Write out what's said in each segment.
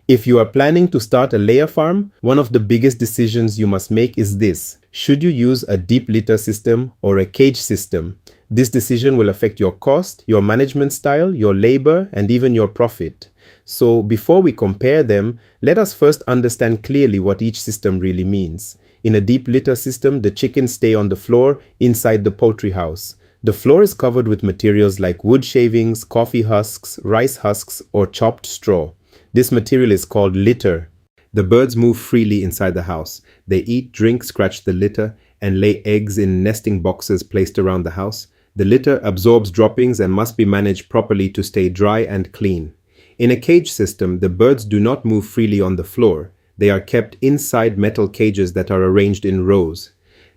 If you are planning to start a layer farm, one of the biggest decisions you must make is this. Should you use a deep litter system or a cage system? This decision will affect your cost, your management style, your labor, and even your profit. So before we compare them, let us first understand clearly what each system really means. In a deep litter system, the chickens stay on the floor inside the poultry house. The floor is covered with materials like wood shavings, coffee husks, rice husks, or chopped straw. This material is called litter. The birds move freely inside the house. They eat, drink, scratch the litter, and lay eggs in nesting boxes placed around the house. The litter absorbs droppings and must be managed properly to stay dry and clean. In a cage system, the birds do not move freely on the floor. They are kept inside metal cages that are arranged in rows.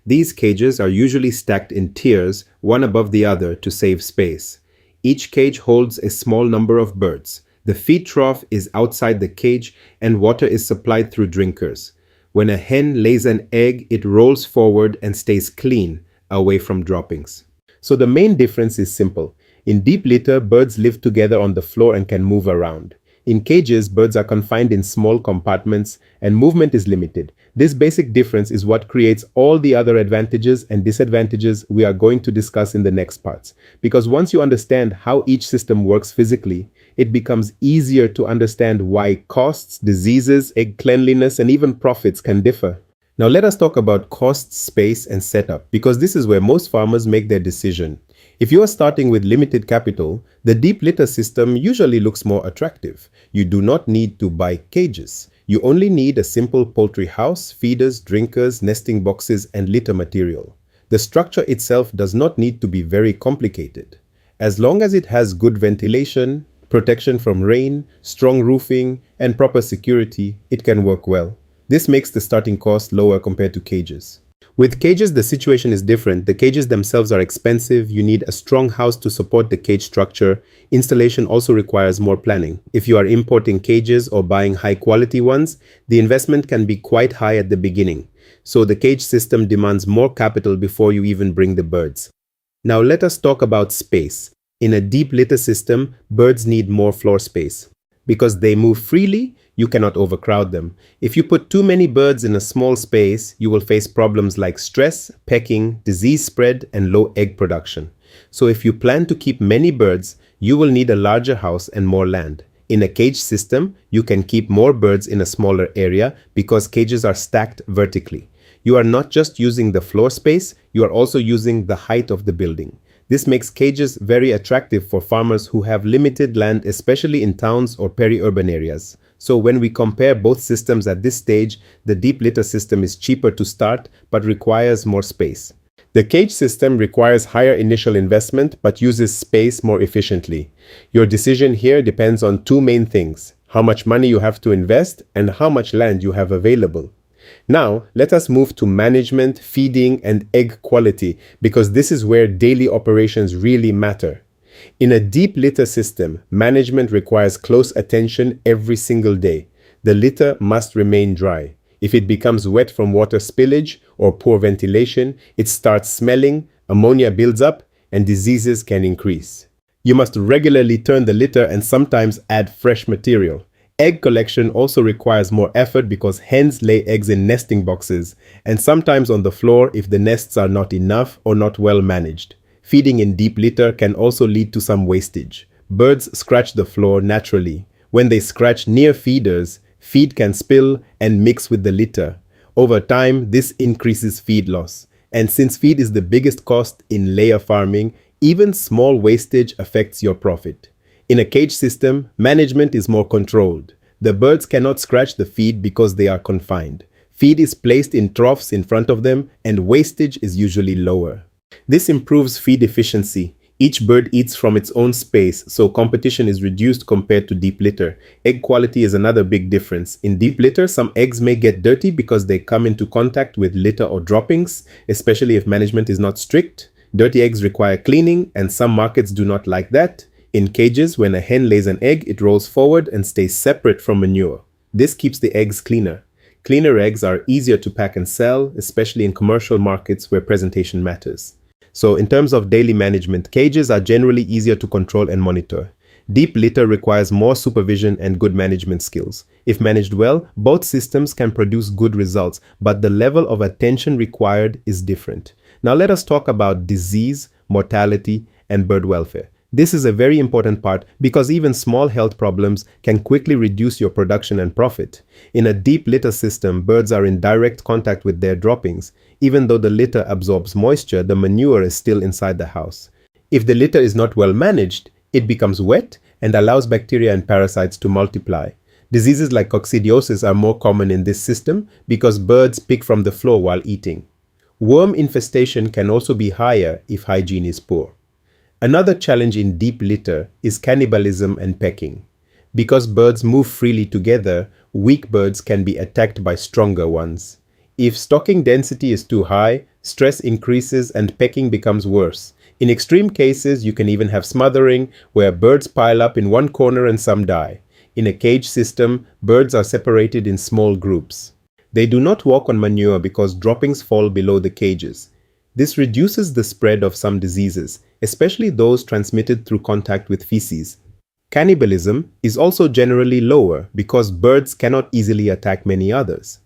These cages are usually stacked in tiers, one above the other, to save space. Each cage holds a small number of birds. The feed trough is outside the cage and water is supplied through drinkers. When a hen lays an egg, it rolls forward and stays clean, away from droppings. So the main difference is simple. In deep litter, birds live together on the floor and can move around. In cages, birds are confined in small compartments and movement is limited. This basic difference is what creates all the other advantages and disadvantages we are going to discuss in the next parts. Because once you understand how each system works physically, it becomes easier to understand why costs, diseases, egg cleanliness, and even profits can differ. Now let us talk about cost, space, and setup, because this is where most farmers make their decision. If you are starting with limited capital, the deep litter system usually looks more attractive. You do not need to buy cages. You only need a simple poultry house, feeders, drinkers, nesting boxes, and litter material. The structure itself does not need to be very complicated. As long as it has good ventilation, protection from rain, strong roofing, and proper security, it can work well. This makes the starting cost lower compared to cages. With cages, the situation is different. The cages themselves are expensive. You need a strong house to support the cage structure. Installation also requires more planning. If you are importing cages or buying high-quality ones, the investment can be quite high at the beginning. So the cage system demands more capital before you even bring the birds. Now let us talk about space. In a deep litter system, birds need more floor space. Because they move freely, you cannot overcrowd them. If you put too many birds in a small space, you will face problems like stress, pecking, disease spread, and low egg production. So if you plan to keep many birds, you will need a larger house and more land. In a cage system, you can keep more birds in a smaller area because cages are stacked vertically. You are not just using the floor space, you are also using the height of the building. This makes cages very attractive for farmers who have limited land, especially in towns or peri-urban areas. So when we compare both systems at this stage, the deep litter system is cheaper to start but requires more space. The cage system requires higher initial investment but uses space more efficiently. Your decision here depends on two main things: how much money you have to invest and how much land you have available. Now, let us move to management, feeding, and egg quality, because this is where daily operations really matter. In a deep litter system, management requires close attention every single day. The litter must remain dry. If it becomes wet from water spillage or poor ventilation, it starts smelling, ammonia builds up, and diseases can increase. You must regularly turn the litter and sometimes add fresh material. Egg collection also requires more effort because hens lay eggs in nesting boxes and sometimes on the floor if the nests are not enough or not well managed. Feeding in deep litter can also lead to some wastage. Birds scratch the floor naturally. When they scratch near feeders, feed can spill and mix with the litter. Over time, this increases feed loss. And since feed is the biggest cost in layer farming, even small wastage affects your profit. In a cage system, management is more controlled. The birds cannot scratch the feed because they are confined. Feed is placed in troughs in front of them and wastage is usually lower. This improves feed efficiency. Each bird eats from its own space, so competition is reduced compared to deep litter. Egg quality is another big difference. In deep litter, some eggs may get dirty because they come into contact with litter or droppings, especially if management is not strict. Dirty eggs require cleaning, and some markets do not like that. In cages, when a hen lays an egg, it rolls forward and stays separate from manure. This keeps the eggs cleaner. Cleaner eggs are easier to pack and sell, especially in commercial markets where presentation matters. So in terms of daily management, cages are generally easier to control and monitor. Deep litter requires more supervision and good management skills. If managed well, both systems can produce good results, but the level of attention required is different. Now let us talk about disease, mortality, and bird welfare. This is a very important part because even small health problems can quickly reduce your production and profit. In a deep litter system, birds are in direct contact with their droppings. Even though the litter absorbs moisture, the manure is still inside the house. If the litter is not well managed, it becomes wet and allows bacteria and parasites to multiply. Diseases like coccidiosis are more common in this system because birds pick from the floor while eating. Worm infestation can also be higher if hygiene is poor. Another challenge in deep litter is cannibalism and pecking. Because birds move freely together, weak birds can be attacked by stronger ones. If stocking density is too high, stress increases and pecking becomes worse. In extreme cases, you can even have smothering, where birds pile up in one corner and some die. In a cage system, birds are separated in small groups. They do not walk on manure because droppings fall below the cages. This reduces the spread of some diseases, especially those transmitted through contact with feces. Cannibalism is also generally lower because birds cannot easily attack many others.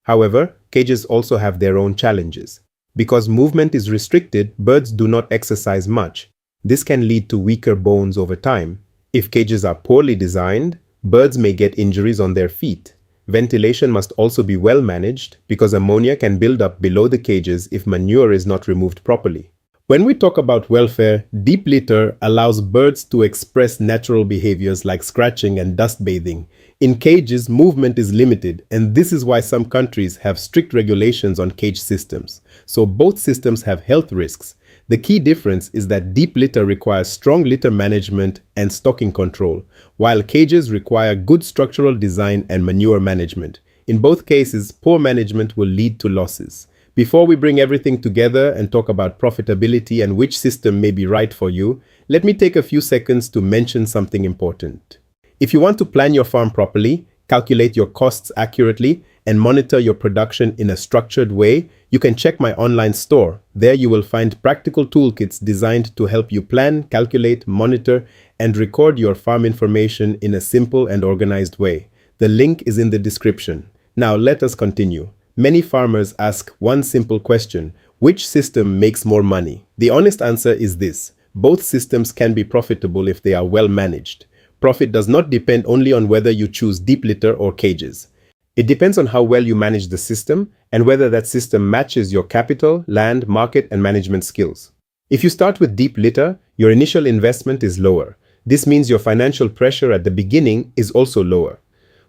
However, cages also have their own challenges. Because movement is restricted, birds do not exercise much. This can lead to weaker bones over time. If cages are poorly designed, birds may get injuries on their feet. Ventilation must also be well managed because ammonia can build up below the cages if manure is not removed properly. When we talk about welfare, deep litter allows birds to express natural behaviors like scratching and dust bathing. In cages, movement is limited, and this is why some countries have strict regulations on cage systems. So both systems have health risks. The key difference is that deep litter requires strong litter management and stocking control, while cages require good structural design and manure management. In both cases, poor management will lead to losses. Before we bring everything together and talk about profitability and which system may be right for you, let me take a few seconds to mention something important. If you want to plan your farm properly, calculate your costs accurately, and monitor your production in a structured way, you can check my online store. There you will find practical toolkits designed to help you plan, calculate, monitor, and record your farm information in a simple and organized way. The link is in the description. Now let us continue. Many farmers ask one simple question: which system makes more money? The honest answer is this: both systems can be profitable if they are well managed. Profit does not depend only on whether you choose deep litter or cages. It depends on how well you manage the system and whether that system matches your capital, land, market, and management skills. If you start with deep litter, your initial investment is lower. This means your financial pressure at the beginning is also lower.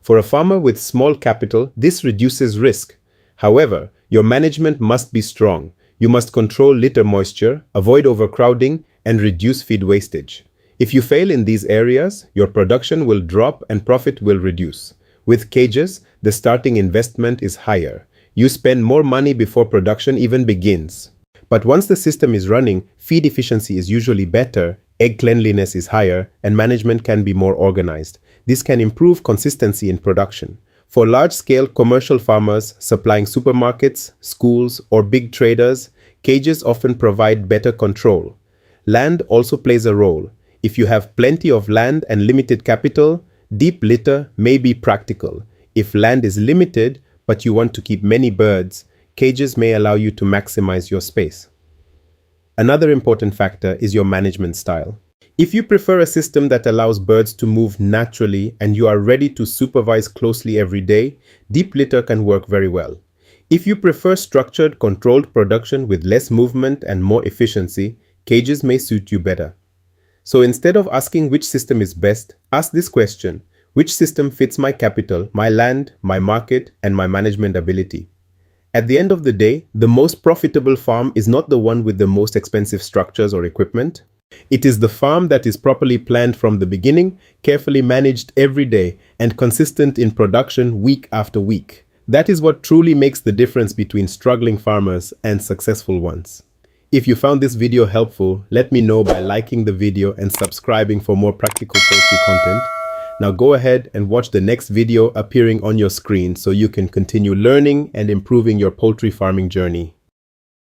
For a farmer with small capital, this reduces risk. However, your management must be strong. You must control litter moisture, avoid overcrowding, and reduce feed wastage. If you fail in these areas, your production will drop and profit will reduce. With cages, the starting investment is higher. You spend more money before production even begins. But once the system is running, feed efficiency is usually better, egg cleanliness is higher, and management can be more organized. This can improve consistency in production. For large-scale commercial farmers supplying supermarkets, schools, or big traders, cages often provide better control. Land also plays a role. If you have plenty of land and limited capital, deep litter may be practical. If land is limited, but you want to keep many birds, cages may allow you to maximize your space. Another important factor is your management style. If you prefer a system that allows birds to move naturally and you are ready to supervise closely every day, deep litter can work very well. If you prefer structured, controlled production with less movement and more efficiency, cages may suit you better. So instead of asking which system is best, ask this question: which system fits my capital, my land, my market, and my management ability? At the end of the day, the most profitable farm is not the one with the most expensive structures or equipment. It is the farm that is properly planned from the beginning, carefully managed every day, and consistent in production week after week. That is what truly makes the difference between struggling farmers and successful ones. If you found this video helpful, let me know by liking the video and subscribing for more practical poultry content. Now go ahead and watch the next video appearing on your screen so you can continue learning and improving your poultry farming journey.